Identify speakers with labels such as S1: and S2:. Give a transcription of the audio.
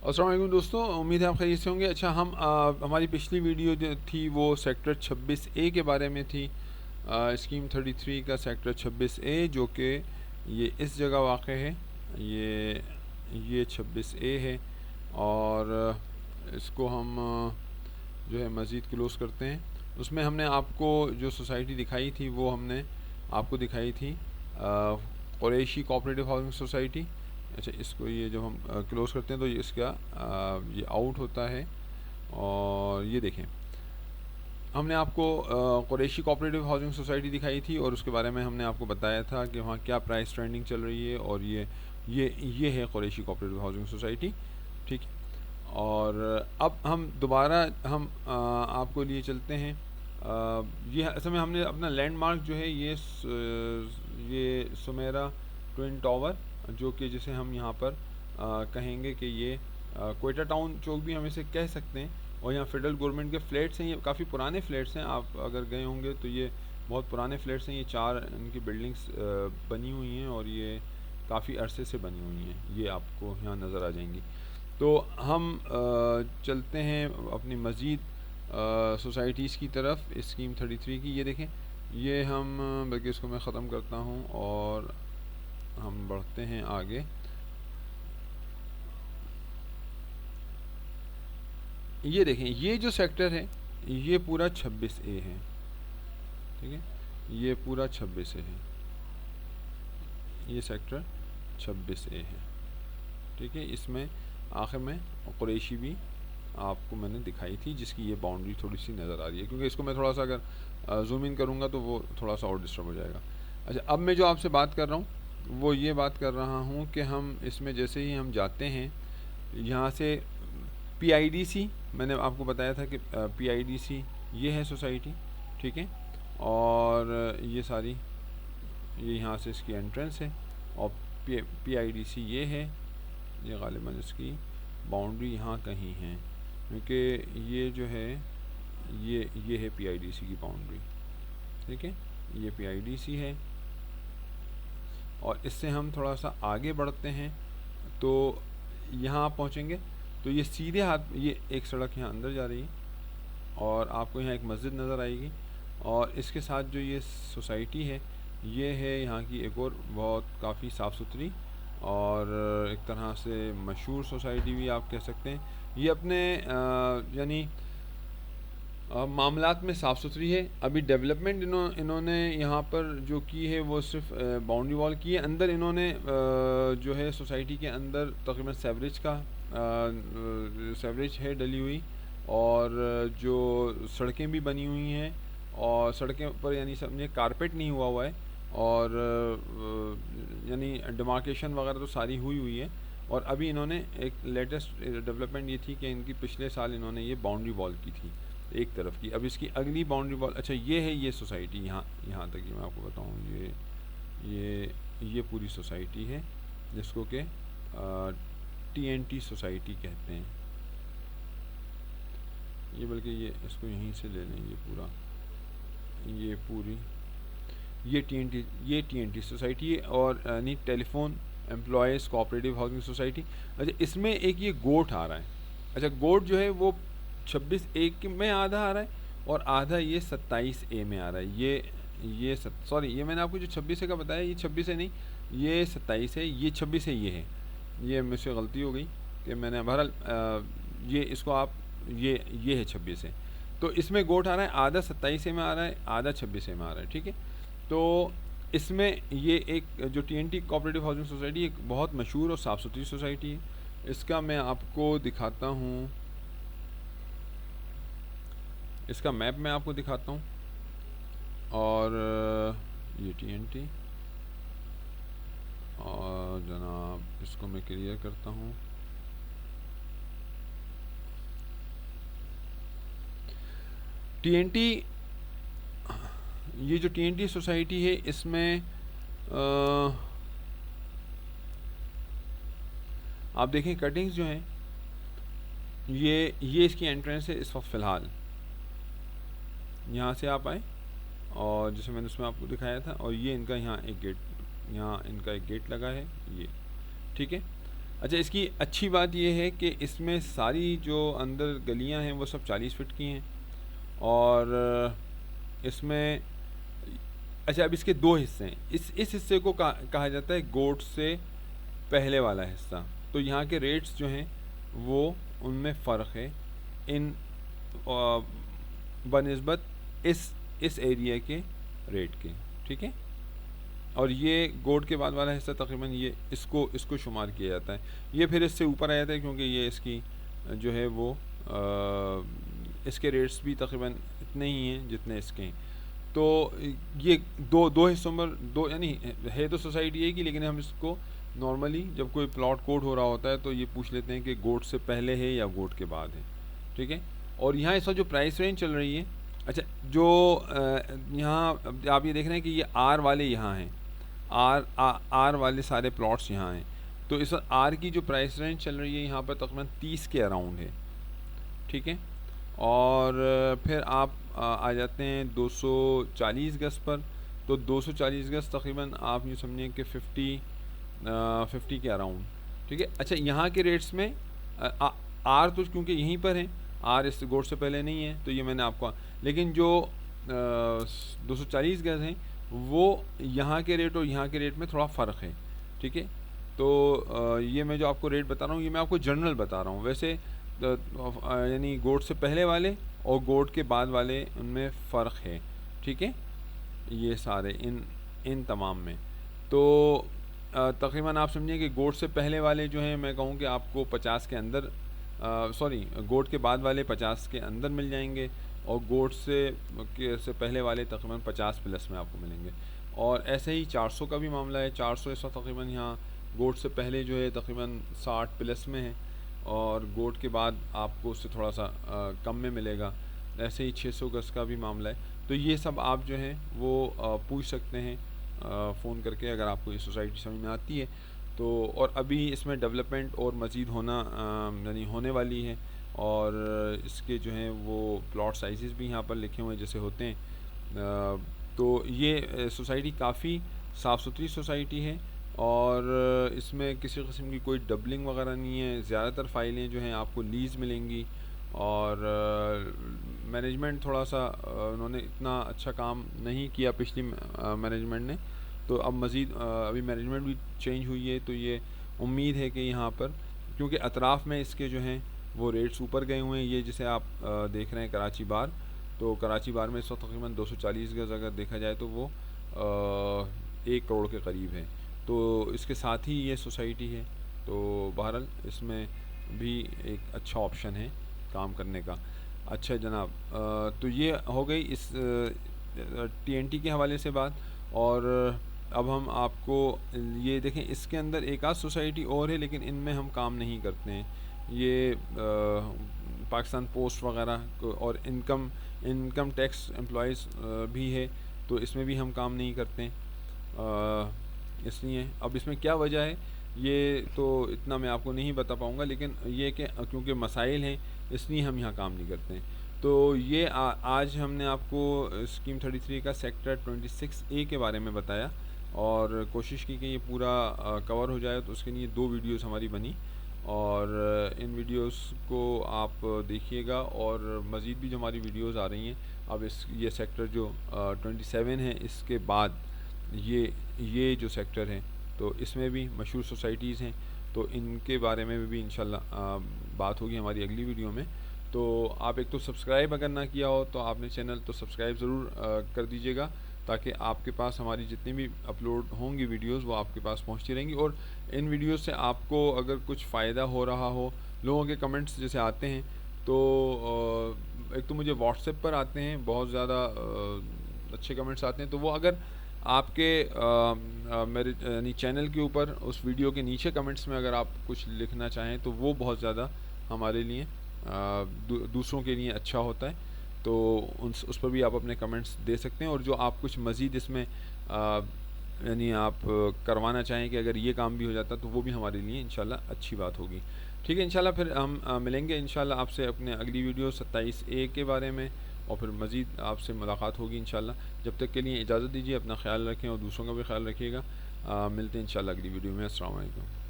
S1: अस्सलाम वालेकुम दोस्तों, उम्मीद है आप खैरियत से होंगे। अच्छा, हम हमारी पिछली वीडियो जो थी वो सेक्टर 26A के बारे में थी। स्कीम 33 का सेक्टर 26A, जो कि ये इस जगह वाक़ है। ये 26A है और इसको हम जो है मज़ीद क्लोज़ करते हैं। उसमें हमने आपको जो सोसाइटी दिखाई थी वो हमने आपको दिखाई थी कुरैशी कोऑपरेटिव हाउसिंग सोसाइटी। अच्छा, इसको ये जब हम क्लोज़ करते हैं तो ये इसका ये आउट होता है। और ये देखें, हमने आपको कुरैशी कोऑपरेटिव हाउसिंग सोसाइटी दिखाई थी और उसके बारे में हमने आपको बताया था कि वहाँ क्या प्राइस ट्रेंडिंग चल रही है। और ये है कुरैशी कोऑपरेटिव हाउसिंग सोसाइटी, ठीक है। और अब हम दोबारा आपको लिए चलते हैं। ये असल में हमने अपना लैंडमार्क जो है ये सुमेरा ट्विन टावर, जो कि जिसे हम यहाँ पर कहेंगे कि ये क्वेटा टाउन चौक भी हम इसे कह सकते हैं। और यहाँ फेडरल गवर्नमेंट के फ्लैट्स हैं, ये काफ़ी पुराने फ्लैट्स हैं। आप अगर गए होंगे तो ये बहुत पुराने फ्लैट्स हैं। ये 4 इनकी बिल्डिंग्स बनी हुई हैं और ये काफ़ी अरसे से बनी हुई हैं। ये आपको यहाँ नज़र आ जाएंगी। तो हम चलते हैं अपनी मज़ीद सोसाइटीज़ की तरफ। स्कीम 33 की ये देखें, ये हम बल्कि इसको मैं ख़त्म करता हूँ और हम बढ़ते हैं आगे। ये देखें, ये जो सेक्टर है ये पूरा 26A है, ठीक है। ये पूरा 26A है, ये सेक्टर 26A है, ठीक है। इसमें आखिर में कुरैशी भी आपको मैंने दिखाई थी, जिसकी ये बाउंड्री थोड़ी सी नज़र आ रही है, क्योंकि इसको मैं थोड़ा सा अगर जूम इन करूँगा तो वो थोड़ा सा और डिस्टर्ब हो जाएगा। अच्छा, अब मैं जो आपसे बात कर रहा हूँ वो ये बात कर रहा हूँ कि हम इसमें जैसे ही हम जाते हैं यहाँ से PIDC, मैंने आपको बताया था कि PIDC ये है सोसाइटी, ठीक है। और ये सारी ये यहाँ से इसकी एंट्रेंस है और PIDC ये है। ये गालिबन इसकी बाउंड्री यहाँ कहीं है, क्योंकि ये जो है ये है PIDC की बाउंड्री, ठीक है। ये PIDC है और इससे हम थोड़ा सा आगे बढ़ते हैं तो यहाँ आप पहुँचेंगे तो ये सीधे हाथ ये एक सड़क यहाँ अंदर जा रही है और आपको यहाँ एक मस्जिद नज़र आएगी। और इसके साथ जो ये सोसाइटी है ये है यहाँ की एक और बहुत काफ़ी साफ़ सुथरी और एक तरह से मशहूर सोसाइटी भी आप कह सकते हैं। ये अपने यानी मामलात में साफ़ सुथरी है। अभी डेवलपमेंट इन्होंने यहाँ पर जो की है वो सिर्फ बाउंड्री वॉल की है। अंदर इन्होंने जो है सोसाइटी के अंदर तकरीबन सेवरेज है डली हुई और जो सड़कें भी बनी हुई हैं और सड़कें पर यानी समझे कारपेट नहीं हुआ है और यानी डिमार्केशन वगैरह तो सारी हुई है। और अभी इन्होंने एक लेटेस्ट डेवलपमेंट ये थी कि इनकी पिछले साल इन्होंने ये बाउंड्री वॉल की थी एक तरफ की। अब इसकी अगली बाउंड्री वॉल, अच्छा ये है ये सोसाइटी, यहाँ तक ये मैं आपको बताऊँ, ये पूरी सोसाइटी है जिसको कि TNT सोसाइटी कहते हैं। ये बल्कि ये इसको यहीं से ले लें, ये पूरा ये पूरी ये TNT सोसाइटी है और यानी telephone employees cooperative housing society. अच्छा, इसमें एक ये गोट आ रहा है। अच्छा, गोट जो है वो 26A में आधा आ रहा है और आधा ये 27A में आ रहा है। ये सॉरी, ये मैंने आपको जो 26A का बताया ये 26A नहीं, ये 27 है। ये 26A ये है, ये मुझसे गलती हो गई कि मैंने बहरहाल ये इसको आप ये है 26A। तो इसमें गोट आ रहा है, आधा 27A में आ रहा है, आधा 26A में आ रहा है, ठीक है। तो इसमें ये एक जो TNT कोऑपरेटिव हाउसिंग सोसाइटी एक बहुत मशहूर और साफ़ सुथरी सोसाइटी है। इसका मैं आपको दिखाता हूँ, इसका मैप मैं आपको दिखाता हूँ। और ये TNT और जनाब इसको मैं क्लियर करता हूँ। TNT, ये जो TNT सोसाइटी है इसमें आप देखें कटिंग्स जो हैं ये इसकी एंट्रेंस है इस वक्त फ़िलहाल। यहाँ से आप आए और जैसे मैंने उसमें आपको दिखाया था, और ये इनका यहाँ एक गेट, यहाँ इनका एक गेट लगा है ये, ठीक है। अच्छा, इसकी अच्छी बात ये है कि इसमें सारी जो अंदर गलियां हैं वो सब 40 फीट की हैं। और इसमें अच्छा, अब इसके दो हिस्से हैं। इस हिस्से को कहा जाता है गोट से पहले वाला हिस्सा। तो यहाँ के रेट्स जो हैं वो उनमें फ़र्क है इन बनिस्बत इस एरिया के रेट के, ठीक है। और ये गोट के बाद वाला हिस्सा तकरीबन ये इसको शुमार किया जाता है। ये फिर इससे ऊपर आ जाता है क्योंकि ये इसकी जो है वो इसके रेट्स भी तकरीबन इतने ही हैं जितने इसके हैं। तो ये दो हिस्सों में दो, यानी है तो सोसाइटी एक ही, लेकिन हम इसको नॉर्मली जब कोई प्लॉट कोड हो रहा होता है तो ये पूछ लेते हैं कि गोट से पहले है या गोट के बाद है, ठीक है। और यहाँ इस वक्त जो प्राइस रेंज चल रही है, अच्छा, जो यहाँ आप ये देख रहे हैं कि ये आर वाले यहाँ हैं, आर वाले सारे प्लॉट्स यहाँ हैं। तो इस आर की जो प्राइस रेंज चल रही है यहाँ पर तकरीबन 30 के अराउंड है, ठीक है। और फिर आप आ जाते हैं 240 गज पर। तो 240 गज तकरीबन आप ये समझें कि 50 के अराउंड, ठीक है। अच्छा, यहाँ के रेट्स में आर तो क्योंकि यहीं पर है, आर इस गोट से पहले नहीं है, तो ये मैंने आपको, लेकिन जो 240 गज हैं वो यहाँ के रेट और यहाँ के रेट में थोड़ा फ़र्क है, ठीक है। तो ये मैं जो आपको रेट बता रहा हूँ ये मैं आपको जनरल बता रहा हूँ। वैसे यानी गोट से पहले वाले और गोट के बाद वाले उनमें फ़र्क है, ठीक है। ये सारे इन तमाम में तो तकरीबन आप समझिए कि गोट से पहले वाले जो हैं मैं कहूँ कि आपको 50 के अंदर, सॉरी, गोट के बाद वाले 50 के अंदर मिल जाएंगे, और गोट से पहले वाले तकरीबन 50 प्लस में आपको मिलेंगे। और ऐसे ही 400 का भी मामला है। 400 इस वक्त तकरीबन यहाँ गोट से पहले जो है तकरीबन 60 प्लस में है, और गोट के बाद आपको उससे थोड़ा सा कम में मिलेगा। ऐसे ही 600 गज का भी मामला है। तो ये सब आप जो हैं वो पूछ सकते हैं फ़ोन करके अगर आपको ये सोसाइटी समझ में आती है तो। और अभी इसमें डेवलपमेंट और मज़ीद यानी होने वाली है, और इसके जो हैं वो प्लॉट साइज़ भी यहाँ पर लिखे हुए हैं जैसे होते हैं। तो ये सोसाइटी काफ़ी साफ़ सुथरी सोसाइटी है, और इसमें किसी किस्म की कोई डबलिंग वगैरह नहीं है। ज़्यादातर फ़ाइलें जो हैं आपको लीज़ मिलेंगी, और मैनेजमेंट थोड़ा सा उन्होंने इतना अच्छा काम नहीं किया पिछली मैनेजमेंट ने। तो अब मज़ीद अभी मैनेजमेंट भी चेंज हुई है, तो ये उम्मीद है कि यहाँ पर, क्योंकि अतराफ़ में इसके जो हैं वो रेट्स ऊपर गए हुए हैं। ये जिसे आप देख रहे हैं कराची बार, तो कराची बार में इस वक्त तकरीबन 240 गज अगर देखा जाए तो वो 1 करोड़ के करीब है। तो इसके साथ ही ये सोसाइटी है। तो बहरहाल इसमें भी एक अच्छा ऑप्शन है काम करने का। अच्छा जनाब, तो ये हो गई इस TNT के हवाले से बात। और अब हम आपको ये देखें, इसके अंदर एक आध सोसाइटी और है लेकिन इनमें हम काम नहीं करते हैं। ये पाकिस्तान पोस्ट वगैरह और इनकम टैक्स एम्प्लॉइज़ भी है, तो इसमें भी हम काम नहीं करते हैं। इसलिए अब इसमें क्या वजह है ये तो इतना मैं आपको नहीं बता पाऊँगा, लेकिन ये कि क्योंकि मसाइल हैं इसलिए हम यहाँ काम नहीं करते हैं। तो ये आज हमने आपको स्कीम 33 का सेक्टर 26A के बारे में बताया, और कोशिश की कि ये पूरा कवर हो जाए। तो उसके लिए 2 वीडियोस हमारी बनी, और इन वीडियोस को आप देखिएगा। और मज़ीद भी जो हमारी वीडियोस आ रही हैं, अब ये सेक्टर जो 27 है इसके बाद ये जो सेक्टर है तो इसमें भी मशहूर सोसाइटीज़ हैं, तो इनके बारे में भी इंशाल्लाह बात होगी हमारी अगली वीडियो में। तो आप एक तो सब्सक्राइब अगर ना किया हो तो आपने चैनल तो सब्सक्राइब ज़रूर कर दीजिएगा, ताकि आपके पास हमारी जितनी भी अपलोड होंगी वीडियोस वो आपके पास पहुंचती रहेंगी। और इन वीडियोस से आपको अगर कुछ फ़ायदा हो रहा हो, लोगों के कमेंट्स जैसे आते हैं तो एक तो मुझे व्हाट्सएप पर आते हैं बहुत ज़्यादा अच्छे कमेंट्स आते हैं, तो वो अगर आपके मेरे यानी चैनल के ऊपर उस वीडियो के नीचे कमेंट्स में अगर आप कुछ लिखना चाहें तो वो बहुत ज़्यादा हमारे लिए दूसरों के लिए अच्छा होता है। तो उस पर भी आप अपने कमेंट्स दे सकते हैं, और जो आप कुछ मज़ीद इसमें यानी आप करवाना चाहें कि अगर ये काम भी हो जाता तो वो भी हमारे लिए इंशाल्लाह अच्छी बात होगी। ठीक है, इंशाल्लाह फिर हम मिलेंगे इंशाल्लाह आपसे अपने अगली वीडियो 27A के बारे में, और फिर मज़ीद आपसे मुलाकात होगी इंशाल्लाह। जब तक के लिए इजाज़त दीजिए, अपना ख्याल रखें और दूसरों का भी ख्याल रखिएगा। मिलते हैं इंशाल्लाह अगली वीडियो में। अस्सलाम वालेकुम।